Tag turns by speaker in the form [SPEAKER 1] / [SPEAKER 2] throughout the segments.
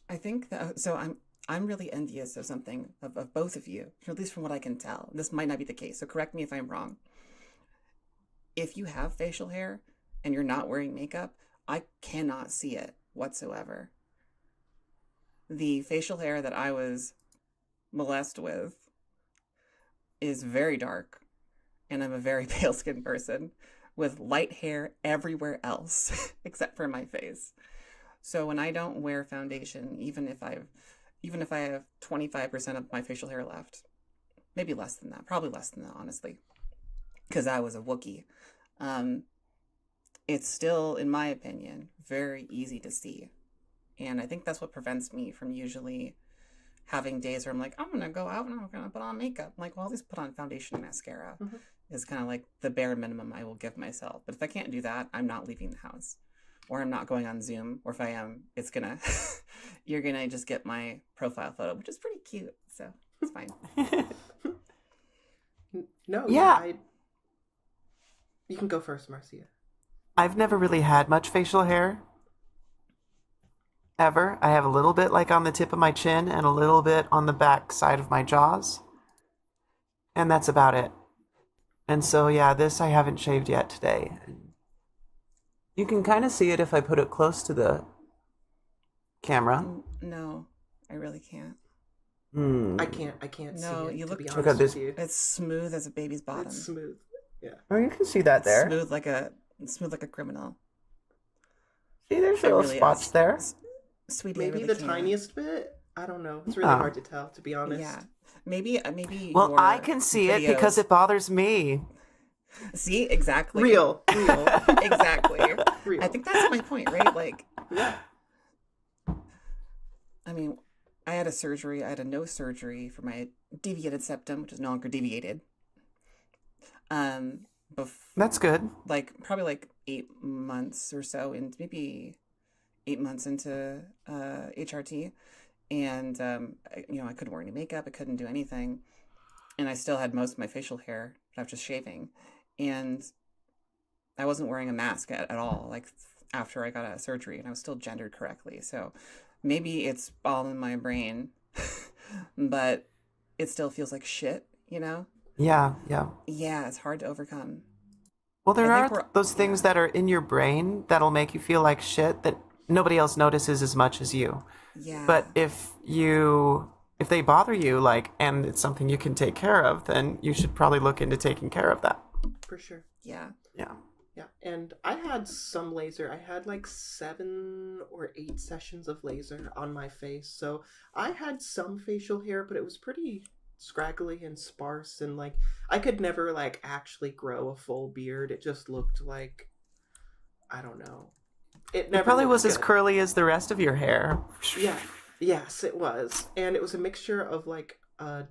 [SPEAKER 1] I think that so I'm really envious of something of both of you, at least from what I can tell. This might not be the case, so correct me if I'm wrong. If you have facial hair and you're not wearing makeup, I cannot see it whatsoever. The facial hair that I was molested with is very dark, and I'm a very pale skinned person with light hair everywhere else except for my face. So when I don't wear foundation, even if I have 25% of my facial hair left, maybe less than that, probably less than that, honestly, because I was a Wookiee. Um, it's still, in my opinion, very easy to see. And I think that's what prevents me from usually having days where I'm like, I'm going to go out and I'm going to put on makeup. I'm like, well, I'll just put on foundation and mascara
[SPEAKER 2] Mhm.
[SPEAKER 1] is kind of like the bare minimum I will give myself. But if I can't do that, I'm not leaving the house. Or I'm not going on Zoom. Or if I am, it's going to, you're going to just get my profile photo, which is pretty cute. So it's fine.
[SPEAKER 2] No, yeah,
[SPEAKER 3] Yeah,
[SPEAKER 2] you can go first, Marcia.
[SPEAKER 3] I've never really had much facial hair ever. I have a little bit like on the tip of my chin and a little bit on the back side of my jaws, and that's about it. And so, yeah, this I haven't shaved yet today. You can kind of see it if I put it close to the camera.
[SPEAKER 1] No, I really can't.
[SPEAKER 3] Hmm.
[SPEAKER 2] I can't see
[SPEAKER 1] No,
[SPEAKER 2] it,
[SPEAKER 1] you
[SPEAKER 2] to
[SPEAKER 1] look
[SPEAKER 2] be
[SPEAKER 1] too,
[SPEAKER 3] Check out
[SPEAKER 2] honest with
[SPEAKER 3] this.
[SPEAKER 2] you.
[SPEAKER 1] it's smooth as a baby's bottom.
[SPEAKER 2] It's smooth. Yeah.
[SPEAKER 3] Oh, you can see that there.
[SPEAKER 1] Smooth like a criminal.
[SPEAKER 3] See, there's
[SPEAKER 1] It
[SPEAKER 3] little
[SPEAKER 1] really
[SPEAKER 3] spots
[SPEAKER 1] is.
[SPEAKER 3] there.
[SPEAKER 1] Sweetie, I
[SPEAKER 2] Maybe
[SPEAKER 1] really
[SPEAKER 2] the
[SPEAKER 1] can't.
[SPEAKER 2] tiniest bit. I don't know. It's really
[SPEAKER 3] Yeah.
[SPEAKER 2] hard to tell, to be honest.
[SPEAKER 1] Yeah. Maybe
[SPEAKER 3] Well,
[SPEAKER 1] your
[SPEAKER 3] I can see it because
[SPEAKER 1] videos.
[SPEAKER 3] it bothers me.
[SPEAKER 1] See, exactly.
[SPEAKER 2] Real.
[SPEAKER 1] Exactly.
[SPEAKER 2] Real.
[SPEAKER 1] I think that's my point, right? Like,
[SPEAKER 2] Yeah.
[SPEAKER 1] I mean, I had a surgery. I had a no surgery for my deviated septum, which is no longer deviated. Um,
[SPEAKER 3] That's good.
[SPEAKER 1] like probably like 8 months or so, and maybe 8 months into HRT, and I couldn't wear any makeup. I couldn't do anything, and I still had most of my facial hair. But I was just shaving, and I wasn't wearing a mask at all. Like after I got out of surgery, and I was still gendered correctly. So maybe it's all in my brain, but it still feels like shit.
[SPEAKER 3] Yeah, yeah.
[SPEAKER 1] Yeah, it's hard to overcome.
[SPEAKER 3] Well, there
[SPEAKER 1] I think
[SPEAKER 3] are those things that are in your brain that'll make you feel like shit that nobody else notices as much as you.
[SPEAKER 1] Yeah.
[SPEAKER 3] But if they bother you, like, and it's something you can take care of, then you should probably look into taking care of that.
[SPEAKER 2] For sure.
[SPEAKER 1] Yeah.
[SPEAKER 3] Yeah.
[SPEAKER 2] Yeah. And I had some laser. I had like 7 or 8 sessions of laser on my face. So I had some facial hair, but it was pretty scraggly and sparse, and like I could never like actually grow a full beard. It just looked like, I don't know. It never
[SPEAKER 3] Probably
[SPEAKER 2] looked
[SPEAKER 3] was as
[SPEAKER 2] good.
[SPEAKER 3] curly as the rest of your hair.
[SPEAKER 2] Yeah. Yes, it was. And it was a mixture of like a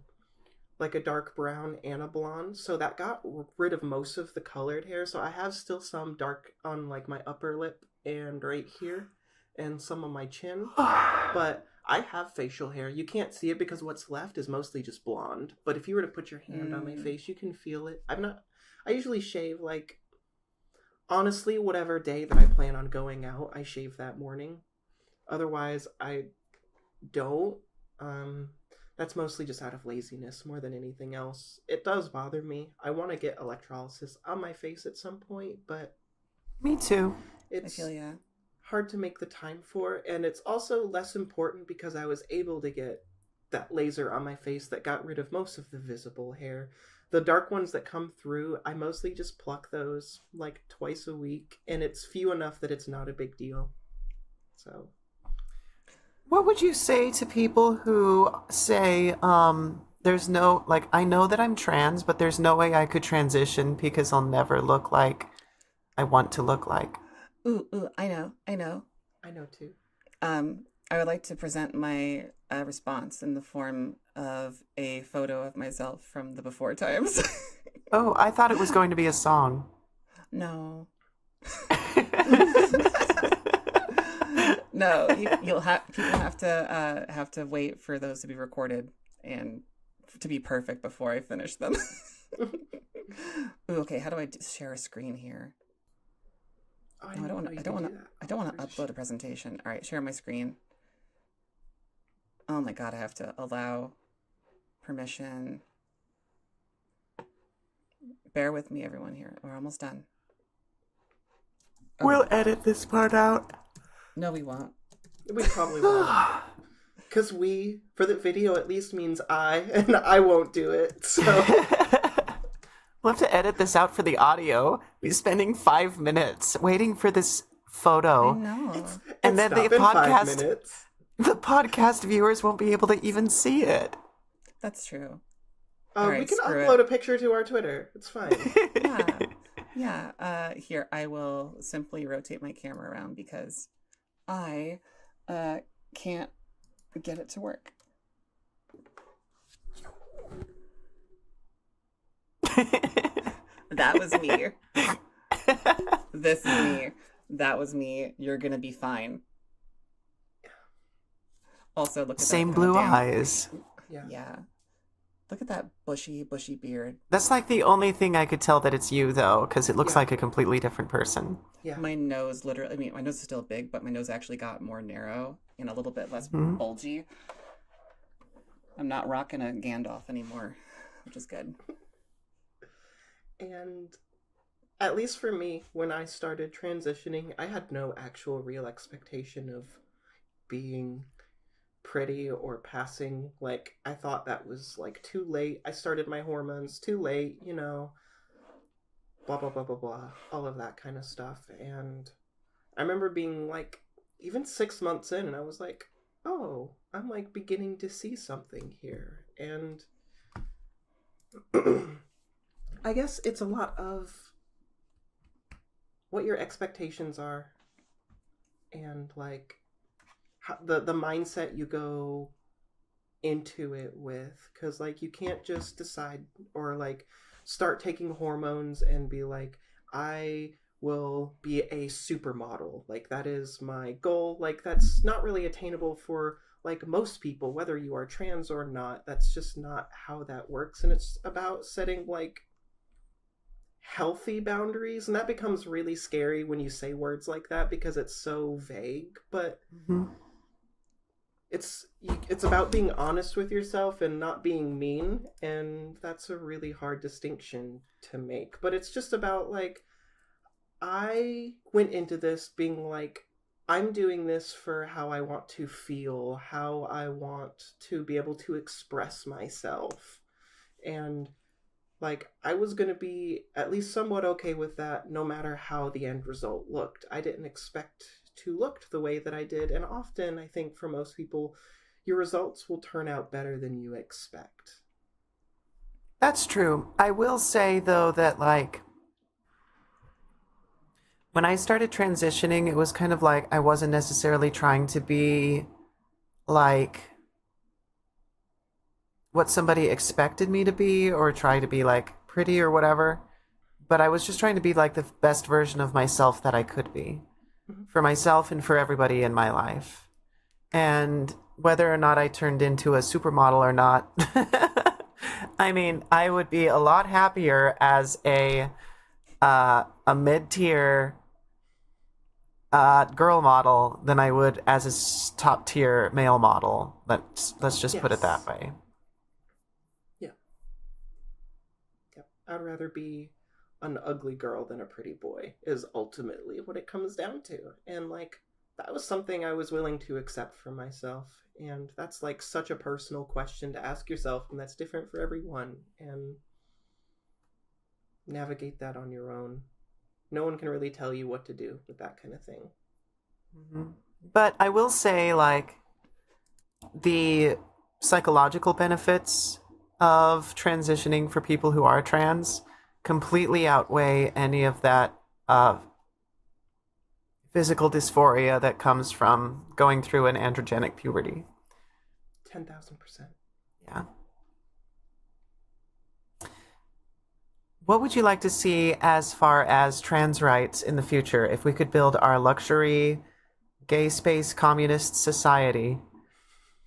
[SPEAKER 2] dark brown and a blonde, so that got rid of most of the colored hair. So I have still some dark on like my upper lip and right here and some on my chin, but I have facial hair. You can't see it because what's left is mostly just blonde, but if you were to put your hand on my face, you can feel it. I usually shave like, honestly, whatever day that I plan on going out, I shave that morning. Otherwise, I don't. That's mostly just out of laziness more than anything else. It does bother me. I want to get electrolysis on my face at some point, but
[SPEAKER 3] Me too.
[SPEAKER 1] I
[SPEAKER 2] it's
[SPEAKER 1] feel yeah.
[SPEAKER 2] hard to make the time for. And it's also less important because I was able to get that laser on my face that got rid of most of the visible hair. The dark ones that come through, I mostly just pluck those like twice a week, and it's few enough that it's not a big deal. So
[SPEAKER 3] What would you say to people who say, there's no, like, I know that I'm trans, but there's no way I could transition because I'll never look like I want to look like?
[SPEAKER 1] Ooh, I know.
[SPEAKER 2] I know too.
[SPEAKER 1] I would like to present my response in the form of a photo of myself from the before times.
[SPEAKER 3] Oh, I thought it was going to be a song.
[SPEAKER 1] No. No, people have to wait for those to be recorded and to be perfect before I finish them. Ooh, okay, how do I share a screen here?
[SPEAKER 2] Oh,
[SPEAKER 1] No, I don't want to upload a presentation. All right, share my screen. Oh my god, I have to allow permission. Bear with me, everyone here. We're almost done. Oh,
[SPEAKER 3] We'll edit this part out.
[SPEAKER 1] no, we won't.
[SPEAKER 2] We probably won't. Because for the video at least means and I won't do it. So
[SPEAKER 3] We'll have to edit this out for the audio. We're spending 5 minutes waiting for this photo.
[SPEAKER 1] I know.
[SPEAKER 3] And then
[SPEAKER 2] stop in 5 minutes.
[SPEAKER 3] the podcast viewers won't be able to even see it.
[SPEAKER 1] That's true.
[SPEAKER 2] We
[SPEAKER 1] Alright,
[SPEAKER 2] can
[SPEAKER 1] screw
[SPEAKER 2] upload
[SPEAKER 1] it.
[SPEAKER 2] a picture to our Twitter. It's fine.
[SPEAKER 1] Yeah. Yeah. Here, I will simply rotate my camera around because I can't get it to work. That was me. This is me. That was me. You're gonna be fine. Also, look at
[SPEAKER 3] Same
[SPEAKER 1] that
[SPEAKER 3] blue
[SPEAKER 1] goddamn-
[SPEAKER 3] eyes.
[SPEAKER 1] Yeah. Look at that bushy beard.
[SPEAKER 3] That's like the only thing I could tell that it's you, though, because it looks
[SPEAKER 2] Yeah.
[SPEAKER 3] like a completely different person.
[SPEAKER 2] Yeah.
[SPEAKER 1] My nose literally, I mean, my nose is still big, but my nose actually got more narrow and a little bit less
[SPEAKER 3] Mhm.
[SPEAKER 1] bulgy. I'm not rocking a Gandalf anymore, which is good.
[SPEAKER 2] And at least for me, when I started transitioning, I had no actual real expectation of being pretty or passing. Like, I thought that was like too late. I started my hormones too late, blah blah blah blah blah, all of that kind of stuff. And I remember being like even 6 months in, and I was like, oh, I'm like beginning to see something here. And I guess it's a lot of what your expectations are, and like how, the mindset you go into it with, because like you can't just decide or like start taking hormones and be like, I will be a supermodel, like that is my goal. Like that's not really attainable for like most people, whether you are trans or not. That's just not how that works. And it's about setting like healthy boundaries, and that becomes really scary when you say words like that because it's so vague. But
[SPEAKER 3] Mhm.
[SPEAKER 2] it's about being honest with yourself and not being mean, and that's a really hard distinction to make. But it's just about like, I went into this being like, I'm doing this for how I want to feel, how I want to be able to express myself. And like, I was going to be at least somewhat okay with that no matter how the end result looked. I didn't expect to look the way that I did. And often, I think for most people, your results will turn out better than you expect.
[SPEAKER 3] That's true. I will say, though, that, like, when I started transitioning, it was kind of like I wasn't necessarily trying to be, like, what somebody expected me to be or try to be, like, pretty or whatever. But I was just trying to be, like, the best version of myself that I could be. For myself and for everybody in my life. And whether or not I turned into a supermodel or not, I mean, I would be a lot happier as a mid-tier girl model than I would as a top-tier male model. Let's just put it that way.
[SPEAKER 2] Yeah. I'd rather be an ugly girl than a pretty boy is ultimately what it comes down to. And like, that was something I was willing to accept for myself. And that's like such a personal question to ask yourself, and that's different for everyone. And navigate that on your own. No one can really tell you what to do with that kind of thing.
[SPEAKER 3] Mm-hmm. But I will say, like, the psychological benefits of transitioning for people who are trans completely outweigh any of that physical dysphoria that comes from going through an androgenic puberty.
[SPEAKER 2] 10,000%.
[SPEAKER 3] Yeah. What would you like to see as far as trans rights in the future if we could build our luxury gay space communist society?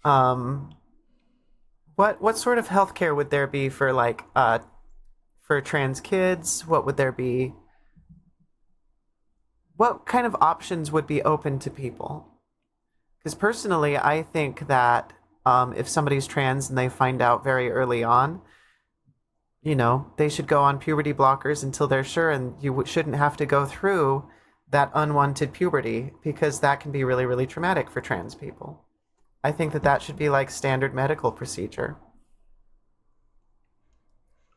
[SPEAKER 3] What sort of healthcare would there be for like for trans kids? What would there be? What kind of options would be open to people? Because personally, I think that if somebody's trans and they find out very early on, they should go on puberty blockers until they're sure, and you shouldn't have to go through that unwanted puberty, because that can be really, really traumatic for trans people. I think that should be like standard medical procedure.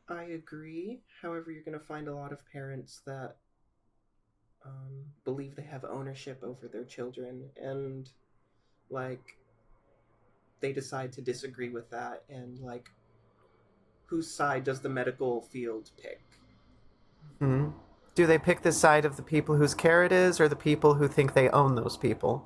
[SPEAKER 2] I agree. However, you're going to find a lot of parents that believe they have ownership over their children, and like they decide to disagree with that, and like whose side does the medical field pick?
[SPEAKER 3] Mm-hmm. Do they pick the side of the people whose care it is, or the people who think they own those people?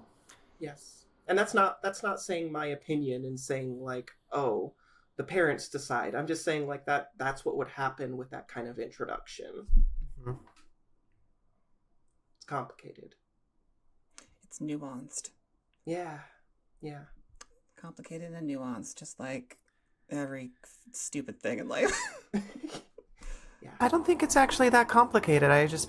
[SPEAKER 2] Yes. And that's not saying my opinion and saying like, oh, the parents decide. I'm just saying like that's what would happen with that kind of introduction.
[SPEAKER 3] Mm-hmm.
[SPEAKER 2] It's complicated.
[SPEAKER 1] It's nuanced.
[SPEAKER 2] Yeah. Yeah.
[SPEAKER 1] Complicated and nuanced, just like every stupid thing in life.
[SPEAKER 2] Yeah.
[SPEAKER 3] I don't think it's actually that complicated. I think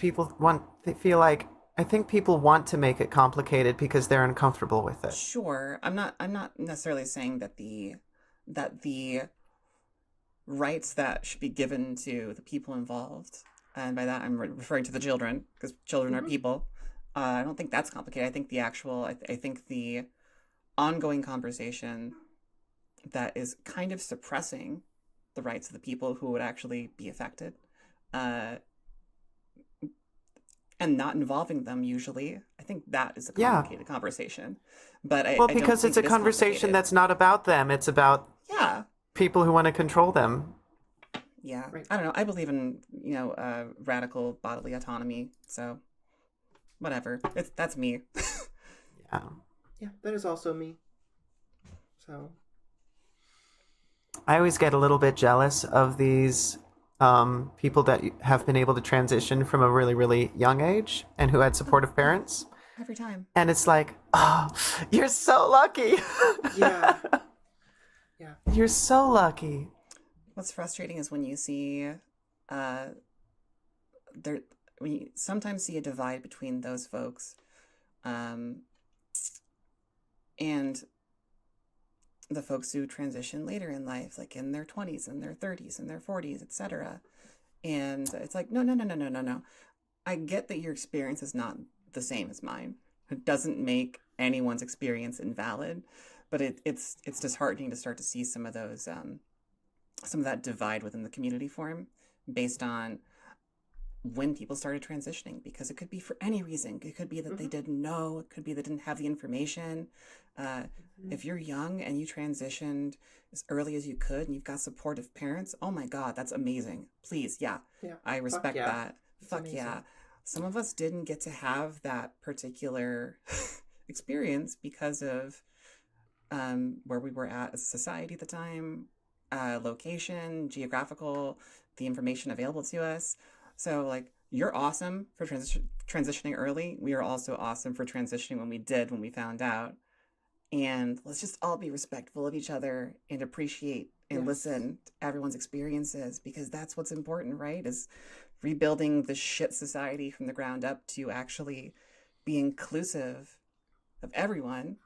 [SPEAKER 3] people want to make it complicated because they're uncomfortable with it.
[SPEAKER 1] Sure. I'm not necessarily saying that the rights that should be given to the people involved, and by that I'm referring to the children, because children are people. I don't think that's complicated. I think I think the ongoing conversation that is kind of suppressing the rights of the people who would actually be affected, and not involving them usually. I think that is a complicated conversation. But
[SPEAKER 3] because it's a conversation that's not about them. It's about people who want to control them.
[SPEAKER 1] Yeah. Right. I don't know. I believe in, radical bodily autonomy. So whatever. That's me.
[SPEAKER 3] Yeah.
[SPEAKER 2] Yeah, that is also me. So
[SPEAKER 3] I always get a little bit jealous of these people that have been able to transition from a really, really young age and who had supportive parents.
[SPEAKER 1] Every time.
[SPEAKER 3] And it's like, oh, you're so lucky.
[SPEAKER 2] Yeah. Yeah.
[SPEAKER 3] You're so lucky.
[SPEAKER 1] What's frustrating is when you see when you sometimes see a divide between those folks and the folks who transition later in life, like in their 20s and their 30s and their 40s, etc. And it's like, no. I get that your experience is not the same as mine. It doesn't make anyone's experience invalid, but it's disheartening to start to see some of those some of that divide within the community form based on when people started transitioning, because it could be for any reason. It could be that they didn't know. It could be they didn't have the information. If you're young and you transitioned as early as you could and you've got supportive parents, oh my God, that's amazing. Please, I respect that. Fuck amazing. Yeah. Some of us didn't get to have that particular experience because of where we were at as a society at the time, location, geographical, the information available to us. So, like, you're awesome for transitioning early. We are also awesome for transitioning when we found out. And let's just all be respectful of each other and appreciate and listen to everyone's experiences, because that's what's important, right? Is rebuilding the shit society from the ground up to actually be inclusive of everyone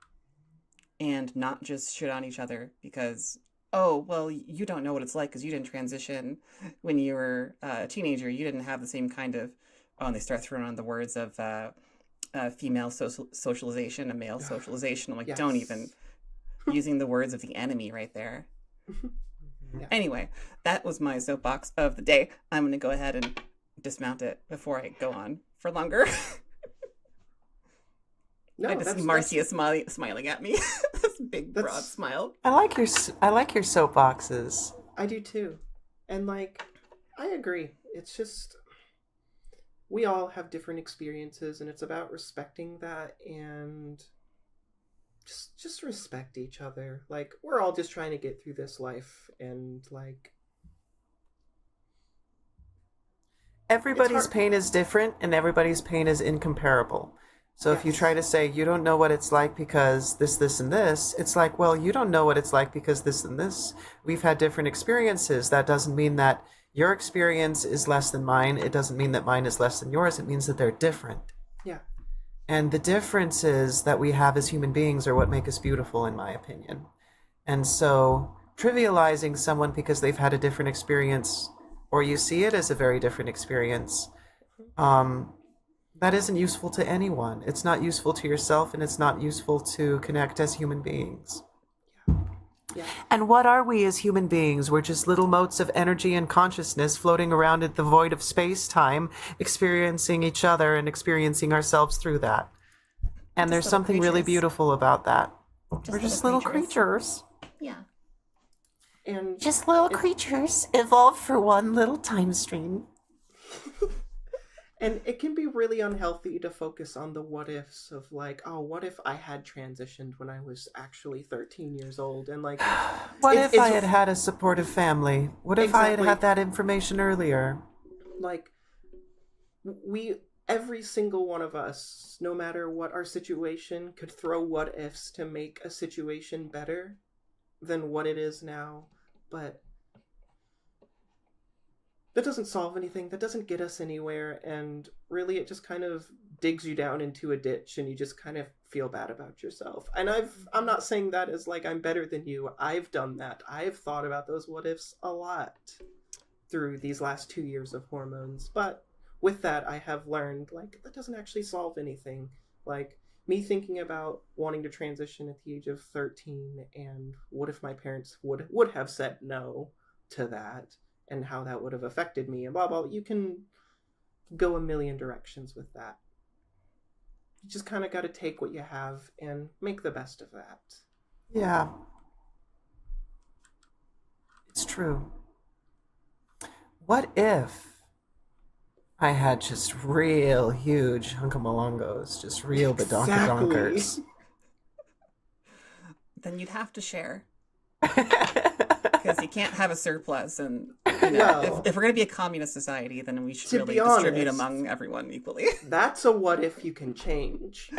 [SPEAKER 1] and not just shit on each other because, oh, well, you don't know what it's like because you didn't transition when you were a teenager. You didn't have the same kind of, and they start throwing on the words of female socialization and male socialization. I'm like, don't even, using the words of the enemy right there. Yeah. Anyway, that was my soapbox of the day. I'm going to go ahead and dismount it before I go on for longer. I just see Marcia smiling at me. This big broad smile.
[SPEAKER 3] I like your soapboxes.
[SPEAKER 2] I do too. And like, I agree. It's just, we all have different experiences, and it's about respecting that and just respect each other. Like, we're all just trying to get through this life, and like,
[SPEAKER 3] everybody's pain is different and everybody's pain is incomparable. So if you try to say you don't know what it's like because this, and this, it's like, well, you don't know what it's like because this and this. We've had different experiences. That doesn't mean that your experience is less than mine. It doesn't mean that mine is less than yours. It means that they're different.
[SPEAKER 2] Yeah.
[SPEAKER 3] And the differences that we have as human beings are what make us beautiful, in my opinion. And so trivializing someone because they've had a different experience, or you see it as a very different experience, that isn't useful to anyone. It's not useful to yourself, and it's not useful to connect as human beings.
[SPEAKER 2] Yeah.
[SPEAKER 3] And what are we as human beings? We're just little motes of energy and consciousness floating around at the void of space-time, experiencing each other and experiencing ourselves through that. And there's something really beautiful about that. We're just little creatures.
[SPEAKER 1] Yeah.
[SPEAKER 2] And
[SPEAKER 3] just little creatures evolved for one little time stream.
[SPEAKER 2] And it can be really unhealthy to focus on the what ifs of like, oh, what if I had transitioned when I was actually 13 years old? And like,
[SPEAKER 3] what if I had had a supportive family? What if I had
[SPEAKER 2] Exactly.
[SPEAKER 3] had that information earlier?
[SPEAKER 2] Like, every single one of us, no matter what our situation, could throw what ifs to make a situation better than what it is now. But that doesn't solve anything. That doesn't get us anywhere. And really, it just kind of digs you down into a ditch and you just kind of feel bad about yourself. And I'm not saying that as like I'm better than you. I've done that. I've thought about those what ifs a lot through these last 2 years of hormones. But with that, I have learned like that doesn't actually solve anything. Like me thinking about wanting to transition at the age of 13 and what if my parents would have said no to that, and how that would have affected me, and blah, blah. You can go a million directions with that. You just kind of got to take what you have and make the best of that.
[SPEAKER 3] Yeah. It's true. What if I had just real huge hunkamalongos, just real badonkers?
[SPEAKER 1] Then you'd have to share. Because you can't have a surplus, and you know, if we're going to be a communist society, then we should really distribute among everyone equally.
[SPEAKER 2] That's a what if you can change.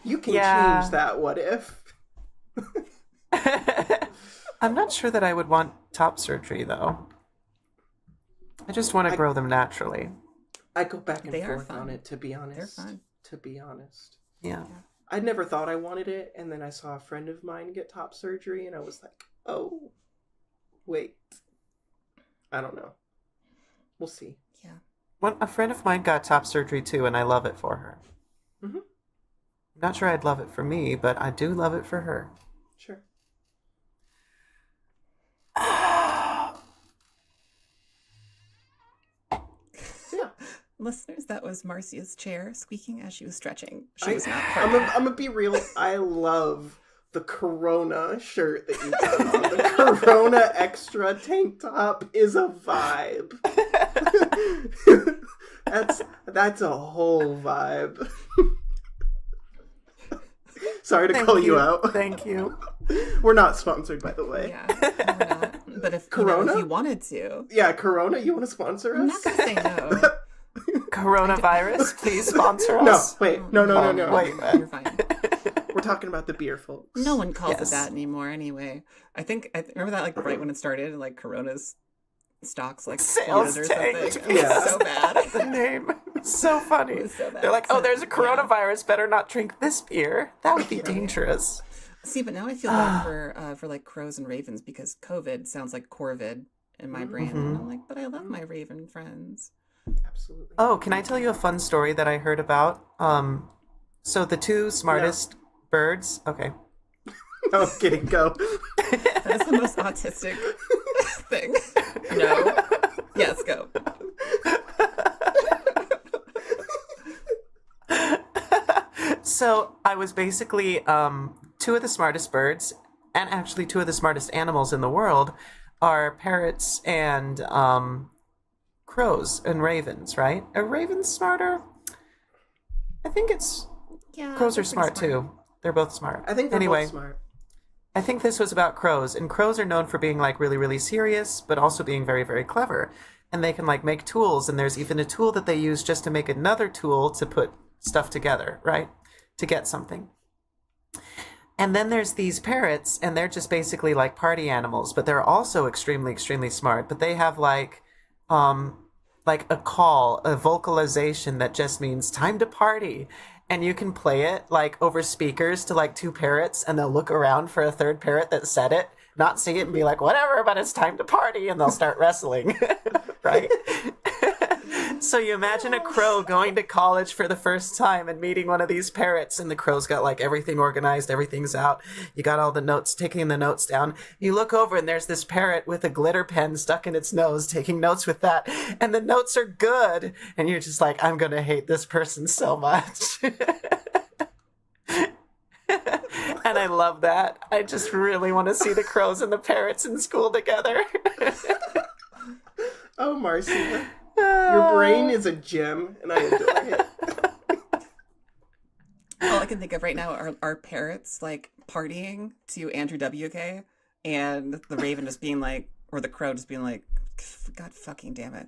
[SPEAKER 2] You can change that what if.
[SPEAKER 3] I'm not sure that I would want top surgery, though. I just want to grow them naturally.
[SPEAKER 2] I go back and forth on it, to be honest.
[SPEAKER 1] They're fun.
[SPEAKER 2] To be honest.
[SPEAKER 3] Yeah.
[SPEAKER 2] I never thought I wanted it, and then I saw a friend of mine get top surgery, and I was like, oh, wait. I don't know. We'll see.
[SPEAKER 1] Yeah.
[SPEAKER 3] A friend of mine got top surgery, too, and I love it for her.
[SPEAKER 2] Mm-hmm.
[SPEAKER 3] Not sure I'd love it for me, but I do love it for her.
[SPEAKER 2] Sure.
[SPEAKER 1] Listeners, that was Marcia's chair squeaking as she was stretching. She was not
[SPEAKER 2] I'm gonna be real. I love the Corona shirt that you got on. The Corona extra tank top is a vibe. That's a whole vibe. Sorry to call you out.
[SPEAKER 3] Thank you.
[SPEAKER 2] We're not sponsored, by the way.
[SPEAKER 1] Yeah, we're not. But if
[SPEAKER 2] Corona?
[SPEAKER 1] if you wanted to.
[SPEAKER 2] Yeah, Corona, you want to sponsor us?
[SPEAKER 1] I'm not going to say no.
[SPEAKER 3] Coronavirus, please sponsor us.
[SPEAKER 2] No.
[SPEAKER 3] Wait.
[SPEAKER 1] You're fine.
[SPEAKER 2] We're talking about the beer, folks.
[SPEAKER 1] No one calls it that anymore anyway. I remember that like right when it started, like Corona's stocks like
[SPEAKER 3] sales
[SPEAKER 1] or something.
[SPEAKER 3] tanked.
[SPEAKER 1] It was so bad.
[SPEAKER 3] The name was so funny.
[SPEAKER 1] It was so bad.
[SPEAKER 3] They're like, oh, there's a coronavirus. Better not drink this beer. That would be dangerous.
[SPEAKER 1] See, but now I feel bad for like crows and ravens because COVID sounds like Corvid in my brain. And I'm like, but I love my raven friends.
[SPEAKER 2] Absolutely.
[SPEAKER 3] Oh, can I tell you a fun story that I heard about? So the two smartest birds. Okay.
[SPEAKER 2] No, I'm kidding. Go.
[SPEAKER 1] That is the most autistic thing. No. Yes, go.
[SPEAKER 3] So I was basically two of the smartest birds, and actually two of the smartest animals in the world, are parrots and crows and ravens, right? Are ravens smarter? I think it's...
[SPEAKER 1] Yeah.
[SPEAKER 3] Crows are smart too. They're both smart.
[SPEAKER 2] I think they're both smart.
[SPEAKER 3] I think this was about crows, and crows are known for being like really, really serious, but also being very, very clever. And they can like make tools, and there's even a tool that they use just to make another tool to put stuff together, right? To get something. And then there's these parrots, and they're just basically like party animals, but they're also extremely, extremely smart. But they have like a call, a vocalization that just means time to party. and you can play it like over speakers to like two parrots, and they'll look around for a third parrot that said it, not see it, and be like, whatever, but it's time to party, and they'll start wrestling, right? So you imagine a crow going to college for the first time and meeting one of these parrots, and the crow's got like everything organized, everything's out. You got all the notes, taking the notes down. You look over and there's this parrot with a glitter pen stuck in its nose, taking notes with that, and the notes are good. And you're just like, I'm going to hate this person so much. And I love that. I just really want to see the crows and the parrots in school together.
[SPEAKER 2] Oh, Marcia. Your brain is a gem, and I adore it.
[SPEAKER 1] All I can think of right now are parrots like partying to Andrew WK, and the raven just being like, or the crow just being like, God fucking damn it!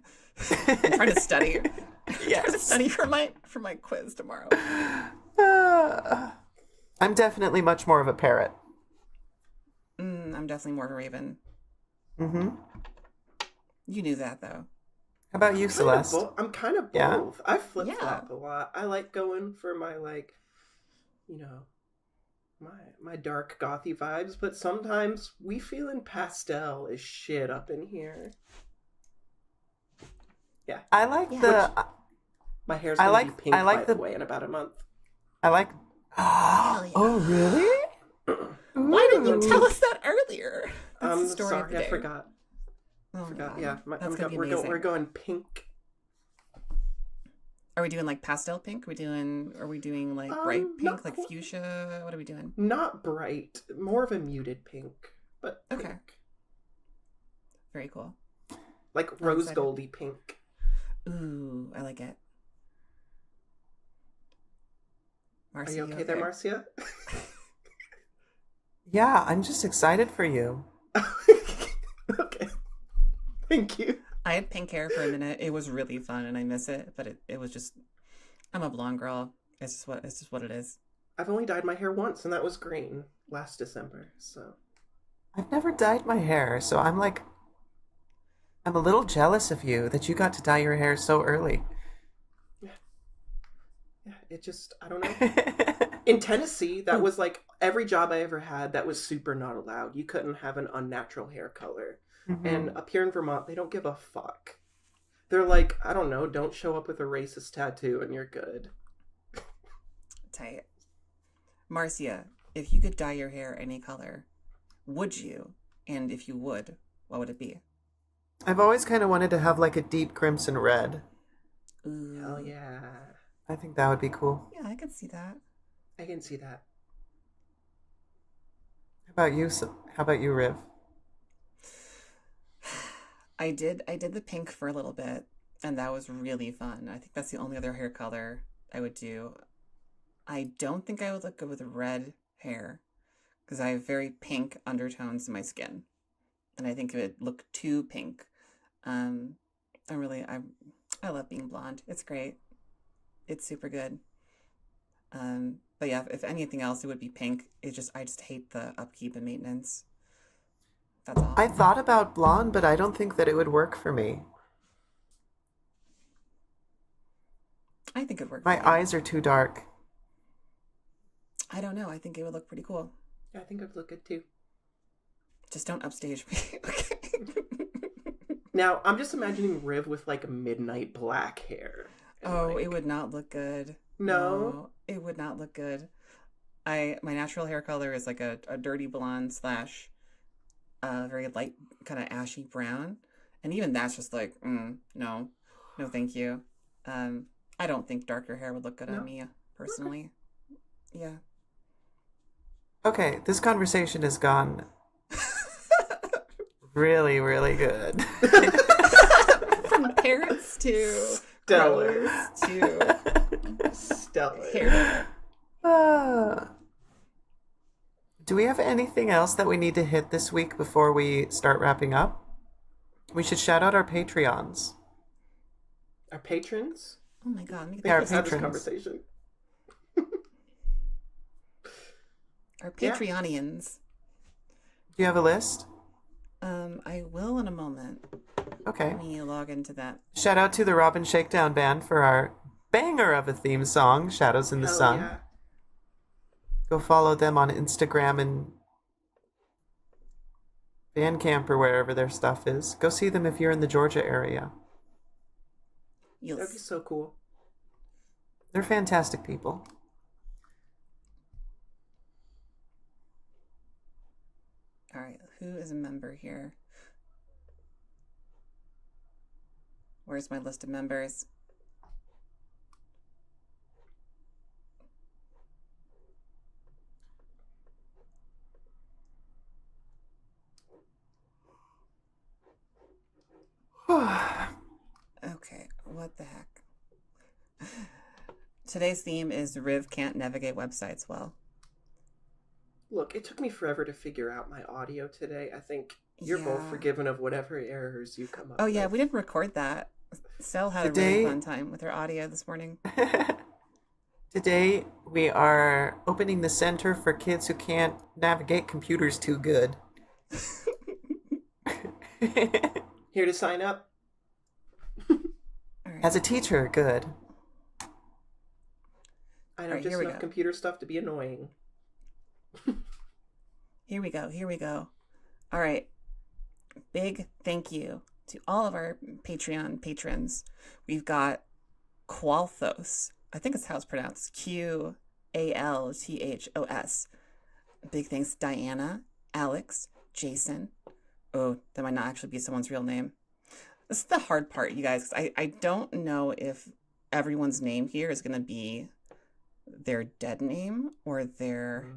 [SPEAKER 1] I'm trying to study.
[SPEAKER 3] Yes.
[SPEAKER 1] Trying to study for my quiz tomorrow.
[SPEAKER 3] I'm definitely much more of a parrot.
[SPEAKER 1] I'm definitely more of a raven.
[SPEAKER 3] Mm-hmm.
[SPEAKER 1] You knew that though.
[SPEAKER 3] How about you, Celeste?
[SPEAKER 2] I'm kind of both.
[SPEAKER 3] Yeah?
[SPEAKER 2] I flip-flop a lot. I like going for my, like, you know, my dark gothy vibes, but sometimes we feeling pastel as shit up in here. Yeah.
[SPEAKER 3] I like the...
[SPEAKER 2] My hair's gonna be pink, by the way, in about a month.
[SPEAKER 3] I like... Oh, really?
[SPEAKER 1] Why didn't you tell us that earlier? That's the story of the
[SPEAKER 2] sorry,
[SPEAKER 1] day.
[SPEAKER 2] I forgot.
[SPEAKER 1] Oh,
[SPEAKER 2] Forgot.
[SPEAKER 1] God.
[SPEAKER 2] Yeah,
[SPEAKER 1] That's gonna be amazing.
[SPEAKER 2] we're going pink.
[SPEAKER 1] Are we doing like pastel pink? Are we doing like bright pink, like fuchsia? What are we doing?
[SPEAKER 2] Not bright, more of a muted pink, but
[SPEAKER 1] Okay.
[SPEAKER 2] pink.
[SPEAKER 1] Very cool.
[SPEAKER 2] Like rose goldy pink.
[SPEAKER 1] Ooh, I like it.
[SPEAKER 2] Marcia, are you okay there, Marcia?
[SPEAKER 3] Yeah, I'm just excited for you.
[SPEAKER 2] Okay. Thank you.
[SPEAKER 1] I had pink hair for a minute. It was really fun and I miss it, but it was just, I'm a blonde girl. It's just what it is.
[SPEAKER 2] I've only dyed my hair once, and that was green last December, so.
[SPEAKER 3] I've never dyed my hair, so I'm a little jealous of you that you got to dye your hair so early.
[SPEAKER 2] Yeah, it just, I don't know. In Tennessee, that was like every job I ever had that was super not allowed. You couldn't have an unnatural hair color. Mm-hmm. And up here in Vermont, they don't give a fuck. They're like, I don't know, don't show up with a racist tattoo and you're good.
[SPEAKER 1] Tight. Marcia, if you could dye your hair any color, would you? And if you would, what would it be?
[SPEAKER 3] I've always kind of wanted to have like a deep crimson red.
[SPEAKER 1] Ooh.
[SPEAKER 2] Hell yeah.
[SPEAKER 3] I think that would be cool.
[SPEAKER 1] Yeah, I could see that.
[SPEAKER 2] I can see that.
[SPEAKER 3] How about you, Riv?
[SPEAKER 1] I did the pink for a little bit, and that was really fun. I think that's the only other hair color I would do. I don't think I would look good with red hair because I have very pink undertones in my skin, and I think it would look too pink. I love being blonde. It's great. It's super good. But yeah, if anything else, it would be pink. I just hate the upkeep and maintenance. That's all.
[SPEAKER 3] I thought about blonde, but I don't think that it would work for me.
[SPEAKER 1] I think it would work.
[SPEAKER 3] My eyes are too dark.
[SPEAKER 1] I don't know. I think it would look pretty cool.
[SPEAKER 2] Yeah, I think it would look good too.
[SPEAKER 1] Just don't upstage me. Okay.
[SPEAKER 2] Now, I'm just imagining Riv with like midnight black hair.
[SPEAKER 1] Oh, it would not look good.
[SPEAKER 2] No,
[SPEAKER 1] it would not look good. My natural hair color is like a dirty blonde / very light kind of ashy brown, and even that's just like no thank you. I don't think darker hair would look good on me personally. Okay. Yeah.
[SPEAKER 3] Okay, this conversation has gone really, really good.
[SPEAKER 1] From parrots to
[SPEAKER 2] stellar
[SPEAKER 1] to
[SPEAKER 2] stellar
[SPEAKER 1] hair.
[SPEAKER 3] Do we have anything else that we need to hit this week before we start wrapping up? We should shout out our Patreons.
[SPEAKER 2] Our patrons?
[SPEAKER 1] Oh my god,
[SPEAKER 2] I think we've had this conversation.
[SPEAKER 1] Our Patreonians.
[SPEAKER 3] Do you have a list?
[SPEAKER 1] I will in a moment.
[SPEAKER 3] Okay.
[SPEAKER 1] Let me log into that.
[SPEAKER 3] Shout out to the Robin Shakedown Band for our banger of a theme song, Shadows in the
[SPEAKER 2] Hell
[SPEAKER 3] Sun.
[SPEAKER 2] yeah.
[SPEAKER 3] Go follow them on Instagram and Bandcamp or wherever their stuff is. Go see them if you're in the Georgia area.
[SPEAKER 2] That'd be so cool.
[SPEAKER 3] They're fantastic people.
[SPEAKER 1] All right, who is a member here? Where's my list of members? Okay, what the heck? Today's theme is Riv can't navigate websites well.
[SPEAKER 2] Look, it took me forever to figure out my audio today. I think you're both
[SPEAKER 1] Yeah.
[SPEAKER 2] forgiven of whatever errors you come up
[SPEAKER 1] Oh
[SPEAKER 2] with.
[SPEAKER 1] yeah, we didn't record that. Sel had a
[SPEAKER 3] Today-
[SPEAKER 1] really fun time with her audio this morning.
[SPEAKER 3] Today, we are opening the center for kids who can't navigate computers too good.
[SPEAKER 2] Here to sign up?
[SPEAKER 1] All right.
[SPEAKER 3] As a teacher, good.
[SPEAKER 2] I know
[SPEAKER 1] Alright,
[SPEAKER 2] just
[SPEAKER 1] here we
[SPEAKER 2] enough
[SPEAKER 1] go.
[SPEAKER 2] computer stuff to be annoying.
[SPEAKER 1] Here we go. Here we go. All right. Big thank you to all of our Patreon patrons. We've got Qualthos. I think it's how it's pronounced. Qualthos. Big thanks to Diana, Alex, Jason. Oh, that might not actually be someone's real name. This is the hard part, you guys. 'Cause I don't know if everyone's name here is going to be their dead name or their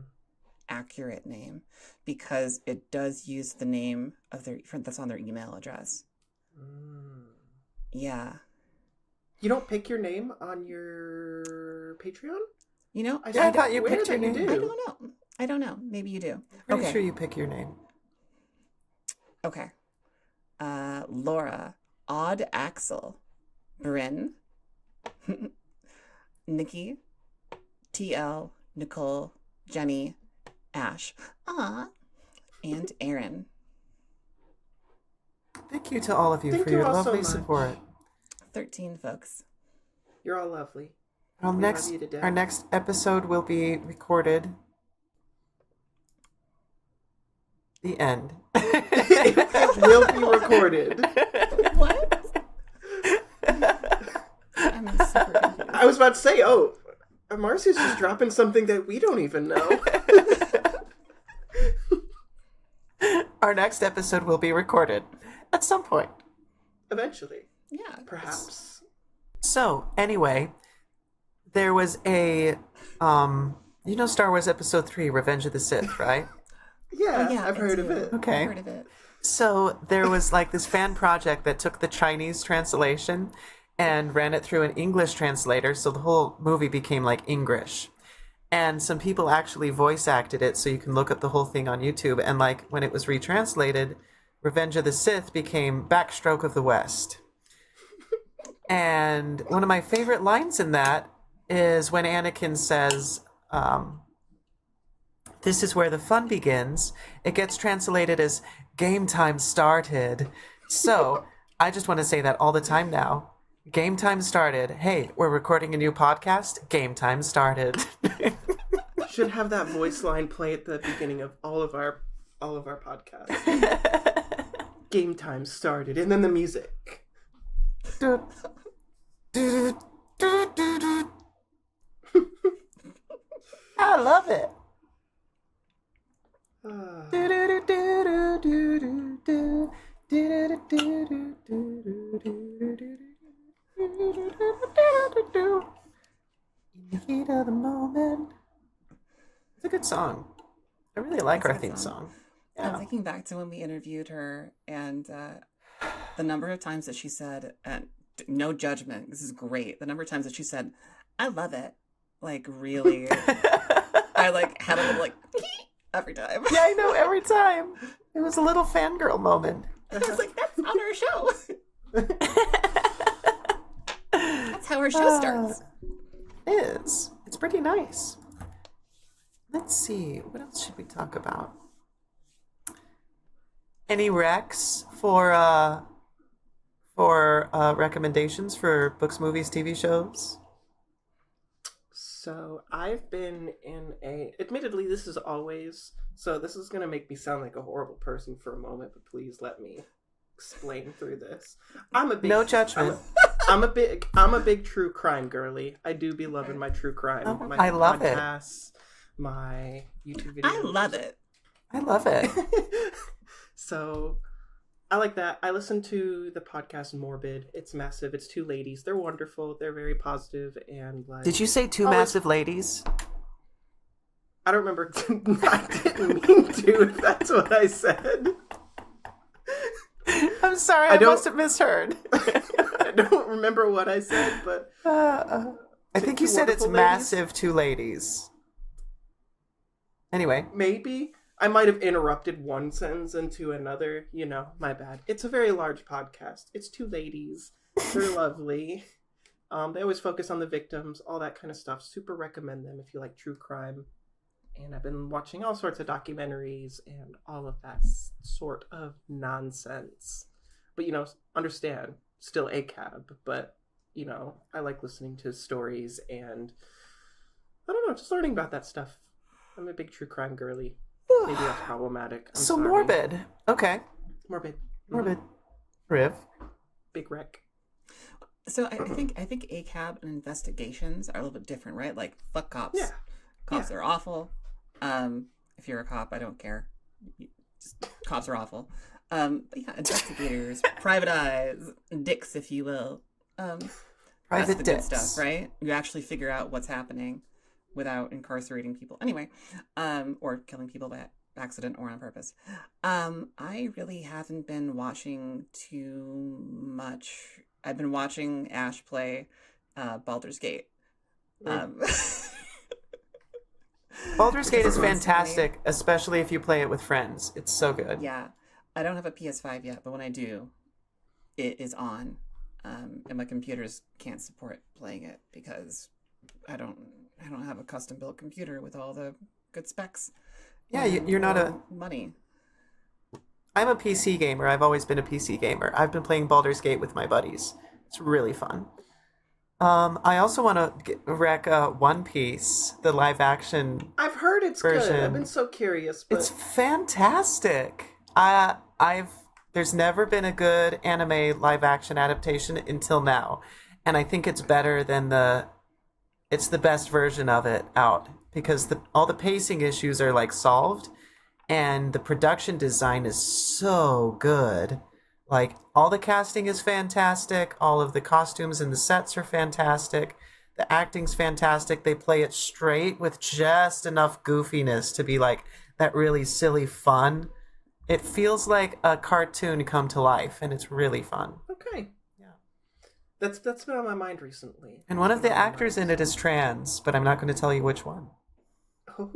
[SPEAKER 1] accurate name, because it does use the name of their friend that's on their email address. Yeah.
[SPEAKER 2] You don't pick your name on your Patreon?
[SPEAKER 1] You know,
[SPEAKER 2] I
[SPEAKER 3] Yeah, I thought you
[SPEAKER 2] swear
[SPEAKER 3] picked your
[SPEAKER 2] that
[SPEAKER 3] name.
[SPEAKER 1] I don't know. I don't know. Maybe you do.
[SPEAKER 3] Pretty
[SPEAKER 1] Okay.
[SPEAKER 3] sure you pick your name.
[SPEAKER 1] Okay. Laura, Odd Axel, Bryn, Nikki, TL, Nicole, Jenny, Ash, and Aaron.
[SPEAKER 3] Thank you to all of you
[SPEAKER 2] Thank
[SPEAKER 3] for
[SPEAKER 2] you
[SPEAKER 3] your
[SPEAKER 2] all so
[SPEAKER 3] lovely
[SPEAKER 2] much.
[SPEAKER 3] support.
[SPEAKER 1] 13 folks.
[SPEAKER 2] You're all lovely.
[SPEAKER 3] Our
[SPEAKER 2] We
[SPEAKER 3] next,
[SPEAKER 2] love you to death.
[SPEAKER 3] our next episode will be recorded. The end.
[SPEAKER 2] It will be recorded.
[SPEAKER 1] What? I'm super confused.
[SPEAKER 2] I was about to say, Marcia's just dropping something that we don't even know.
[SPEAKER 3] Our next episode will be recorded at some point.
[SPEAKER 2] Eventually,
[SPEAKER 1] Yeah.
[SPEAKER 2] perhaps.
[SPEAKER 3] So, anyway, there was a, Star Wars Episode 3, Revenge of the Sith, right?
[SPEAKER 2] Yeah,
[SPEAKER 1] Oh, yeah,
[SPEAKER 2] I've
[SPEAKER 1] I
[SPEAKER 2] heard of
[SPEAKER 1] do.
[SPEAKER 2] it.
[SPEAKER 3] Okay.
[SPEAKER 1] I've heard of it.
[SPEAKER 3] So there was like this fan project that took the Chinese translation and ran it through an English translator, so the whole movie became like English. And some people actually voice acted it, so you can look up the whole thing on YouTube. And like when it was retranslated, Revenge of the Sith became Backstroke of the West. And one of my favorite lines in that is when Anakin says, "This is where the fun begins." It gets translated as "game time started." So I just want to say that all the time now. Game time started. Hey, we're recording a new podcast. Game time started.
[SPEAKER 2] Should have that voice line play at the beginning of all of our podcasts. Game time started, and then the music.
[SPEAKER 3] I love it. In the heat of the moment. It's a good song. I really like
[SPEAKER 1] It's a
[SPEAKER 3] our
[SPEAKER 1] good
[SPEAKER 3] theme
[SPEAKER 1] song.
[SPEAKER 3] song.
[SPEAKER 1] I'm
[SPEAKER 3] Yeah.
[SPEAKER 1] thinking back to when we interviewed her and the number of times that she said, and no judgment, this is great. The number of times that she said, I love it. Like, really. I like had a little like every time.
[SPEAKER 3] Yeah, I know, every time. It was a little fangirl moment.
[SPEAKER 1] I was like, that's on our show. That's how our show starts.
[SPEAKER 3] It is. It's pretty nice. Let's see. What else should we talk about? Any recs for recommendations for books, movies, TV shows?
[SPEAKER 2] So I've been in admittedly, this is always, so this is going to make me sound like a horrible person for a moment, but please let me explain through this.
[SPEAKER 3] No judgment.
[SPEAKER 2] I'm a big true crime girly. I do be loving my true crime.
[SPEAKER 3] Oh,
[SPEAKER 2] My
[SPEAKER 3] I love it.
[SPEAKER 2] podcasts, my YouTube videos.
[SPEAKER 1] I love it.
[SPEAKER 3] I love it.
[SPEAKER 2] So I like that. I listen to the podcast Morbid. It's massive. It's two ladies. They're wonderful. They're very positive and like.
[SPEAKER 3] Did you say two massive ladies?
[SPEAKER 2] I don't remember. I didn't mean to. If that's what I said.
[SPEAKER 3] I'm sorry. I must have misheard.
[SPEAKER 2] I don't remember what I said, but
[SPEAKER 3] I think you said it's massive two ladies. Anyway,
[SPEAKER 2] maybe. I might have interrupted one sentence into another. You know, my bad. It's a very large podcast. It's two ladies. They're lovely. They always focus on the victims, all that kind of stuff. Super recommend them if you like true crime. And I've been watching all sorts of documentaries and all of that sort of nonsense. But, you know, understand, still ACAB. But, you know, I like listening to stories and, I don't know, just learning about that stuff. I'm a big true crime girly. Maybe that's problematic. I'm sorry.
[SPEAKER 3] Morbid. Okay.
[SPEAKER 2] Morbid.
[SPEAKER 3] Morbid. Riv.
[SPEAKER 2] Big wreck.
[SPEAKER 1] So I think ACAB and investigations are a little bit different, right? Like, fuck cops.
[SPEAKER 2] Yeah.
[SPEAKER 1] Cops are awful. If you're a cop, I don't care. Cops are awful. But yeah, investigators, private eyes, dicks, if you will.
[SPEAKER 3] Private
[SPEAKER 1] that's the
[SPEAKER 3] dicks.
[SPEAKER 1] good stuff, right? You actually figure out what's happening without incarcerating people. Anyway, or killing people by accident or on purpose. I really haven't been watching too much. I've been watching Ash play Baldur's Gate.
[SPEAKER 3] Baldur's Gate is fantastic, especially if you play it with friends. It's so good.
[SPEAKER 1] Yeah. I don't have a PS5 yet, but when I do, it is on. And my computers can't support playing it because I don't have a custom built computer with all the good specs.
[SPEAKER 3] Yeah, you're not a
[SPEAKER 1] money.
[SPEAKER 3] I'm a PC gamer. I've always been a PC gamer. I've been playing Baldur's Gate with my buddies. It's really fun. I also want to wreck One Piece, the live action.
[SPEAKER 2] I've heard it's
[SPEAKER 3] version.
[SPEAKER 2] good. I've been so curious. But...
[SPEAKER 3] It's fantastic. There's never been a good anime live action adaptation until now, and I think it's better than it's the best version of it out because all the pacing issues are like solved, and the production design is so good. Like, all the casting is fantastic. All of the costumes and the sets are fantastic. The acting's fantastic. They play it straight with just enough goofiness to be like that really silly fun. It feels like a cartoon come to life, and it's really fun.
[SPEAKER 2] Okay. Yeah. That's been on my mind recently.
[SPEAKER 3] And one of the actors in it is trans, but I'm not going to tell you which one.
[SPEAKER 2] Oh.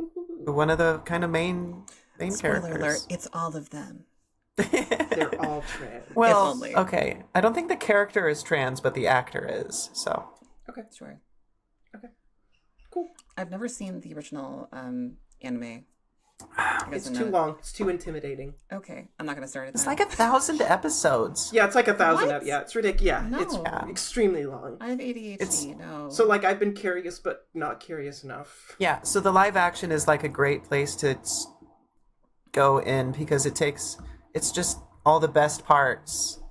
[SPEAKER 3] But one of the kind of main
[SPEAKER 1] Spoiler
[SPEAKER 3] characters.
[SPEAKER 1] alert, it's all of them.
[SPEAKER 2] They're all trans.
[SPEAKER 3] Well, okay. I don't think the character is trans, but the actor is. So.
[SPEAKER 2] Okay.
[SPEAKER 1] Sure.
[SPEAKER 2] Okay. Cool.
[SPEAKER 1] I've never seen the original anime.
[SPEAKER 2] It's too long. It's too intimidating.
[SPEAKER 1] Okay, I'm not going to start it.
[SPEAKER 3] It's like 1,000 episodes.
[SPEAKER 2] Yeah, it's like 1,000.
[SPEAKER 1] What?
[SPEAKER 2] Yeah, it's ridiculous. Yeah,
[SPEAKER 1] No.
[SPEAKER 2] it's extremely long.
[SPEAKER 1] I have ADHD. No.
[SPEAKER 2] So, like, I've been curious, but not curious enough.
[SPEAKER 3] Yeah, so the live action is like a great place to go in because it's just all the best parts,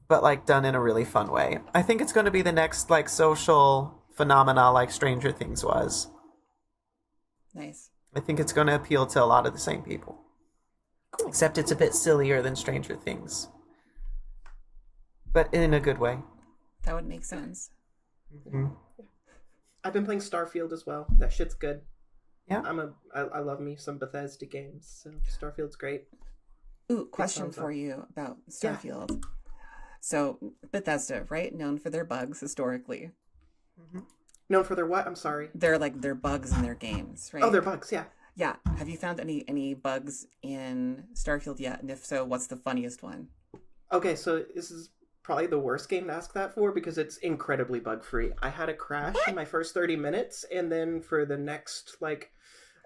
[SPEAKER 3] but like done in a really fun way. I think it's going to be the next like social phenomena like Stranger Things was.
[SPEAKER 1] Nice.
[SPEAKER 3] I think it's going to appeal to a lot of the same people.
[SPEAKER 2] Cool.
[SPEAKER 3] Except it's a bit sillier than Stranger Things. But in a good way.
[SPEAKER 1] That would make sense.
[SPEAKER 3] Mm-hmm.
[SPEAKER 2] I've been playing Starfield as well. That shit's good.
[SPEAKER 3] Yeah.
[SPEAKER 2] I love me some Bethesda games, so Starfield's great.
[SPEAKER 1] Ooh, question for you about Starfield. Yeah. So, Bethesda, right? Known for their bugs historically.
[SPEAKER 3] Mm-hmm.
[SPEAKER 2] Known for their what? I'm sorry.
[SPEAKER 1] They're like their bugs in their games, right?
[SPEAKER 2] Oh, they're bugs, yeah.
[SPEAKER 1] Yeah. Have you found any bugs in Starfield yet? And if so, what's the funniest one?
[SPEAKER 2] Okay, so this is probably the worst game to ask that for because it's incredibly bug-free. I had a crash in my first 30 minutes, and then for the next, like,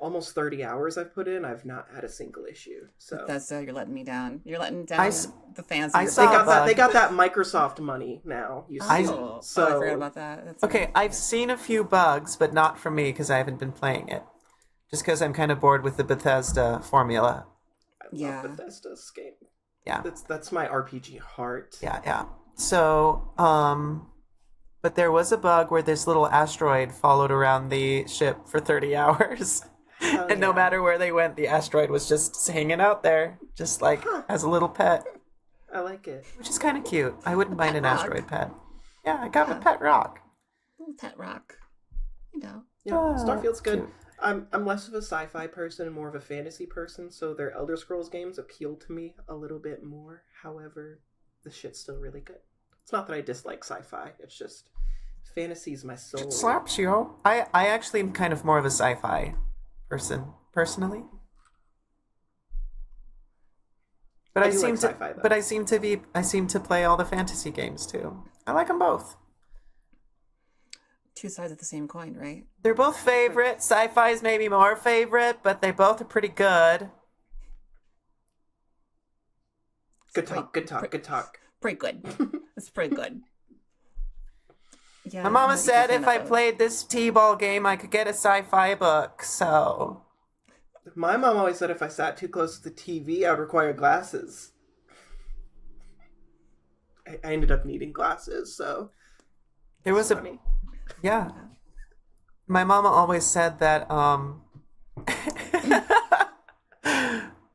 [SPEAKER 2] almost 30 hours I've put in, I've not had a single issue. So
[SPEAKER 1] Bethesda, you're letting me down. You're letting down the fans.
[SPEAKER 3] I
[SPEAKER 1] Of your
[SPEAKER 3] saw
[SPEAKER 2] they
[SPEAKER 3] a
[SPEAKER 2] got
[SPEAKER 3] bug.
[SPEAKER 2] they got that Microsoft money now. You see,
[SPEAKER 1] Oh,
[SPEAKER 2] so
[SPEAKER 1] I forgot about that. That's
[SPEAKER 3] Okay,
[SPEAKER 1] right.
[SPEAKER 3] I've seen a few bugs, but not from me because I haven't been playing it. Just because I'm kind of bored with the Bethesda formula.
[SPEAKER 2] I
[SPEAKER 1] Yeah.
[SPEAKER 2] love Bethesda's game.
[SPEAKER 3] Yeah.
[SPEAKER 2] That's my RPG heart.
[SPEAKER 3] Yeah. So, but there was a bug where this little asteroid followed around the ship for 30 hours.
[SPEAKER 2] Hell
[SPEAKER 3] And no
[SPEAKER 2] yeah.
[SPEAKER 3] matter where they went, the asteroid was just hanging out there, just like as a little pet,
[SPEAKER 2] I like it.
[SPEAKER 3] which is kind of cute. I wouldn't mind an
[SPEAKER 1] rock.
[SPEAKER 3] asteroid pet. Yeah, I got a
[SPEAKER 1] Yeah.
[SPEAKER 3] pet rock.
[SPEAKER 1] Little pet rock. You know.
[SPEAKER 2] Yeah,
[SPEAKER 3] Ah,
[SPEAKER 2] Starfield's good.
[SPEAKER 3] cute.
[SPEAKER 2] I'm less of a sci-fi person and more of a fantasy person, so their Elder Scrolls games appeal to me a little bit more. However, the shit's still really good. It's not that I dislike sci-fi. It's just fantasy's my soul.
[SPEAKER 3] It slaps you. I actually am kind of more of a sci-fi person, personally. But
[SPEAKER 2] I
[SPEAKER 3] I
[SPEAKER 2] do
[SPEAKER 3] seem
[SPEAKER 2] like
[SPEAKER 3] to,
[SPEAKER 2] sci-fi, though.
[SPEAKER 3] but I seem to play all the fantasy games too. I like them both.
[SPEAKER 1] Two sides of the same coin, right?
[SPEAKER 3] They're both favorite. Sci-fi's maybe more favorite, but they both are pretty good.
[SPEAKER 2] Good talk. Good talk.
[SPEAKER 1] Pretty good. It's pretty good. Yeah.
[SPEAKER 3] My
[SPEAKER 1] I'm
[SPEAKER 3] mama
[SPEAKER 1] not a
[SPEAKER 3] said
[SPEAKER 1] fan
[SPEAKER 3] if
[SPEAKER 1] of
[SPEAKER 3] I
[SPEAKER 1] those.
[SPEAKER 3] played this T-ball game, I could get a sci-fi book. So
[SPEAKER 2] My mom always said if I sat too close to the TV, I would require glasses. I ended up needing glasses, so
[SPEAKER 3] there was
[SPEAKER 2] it's
[SPEAKER 3] a
[SPEAKER 2] funny.
[SPEAKER 3] yeah. My mama always said that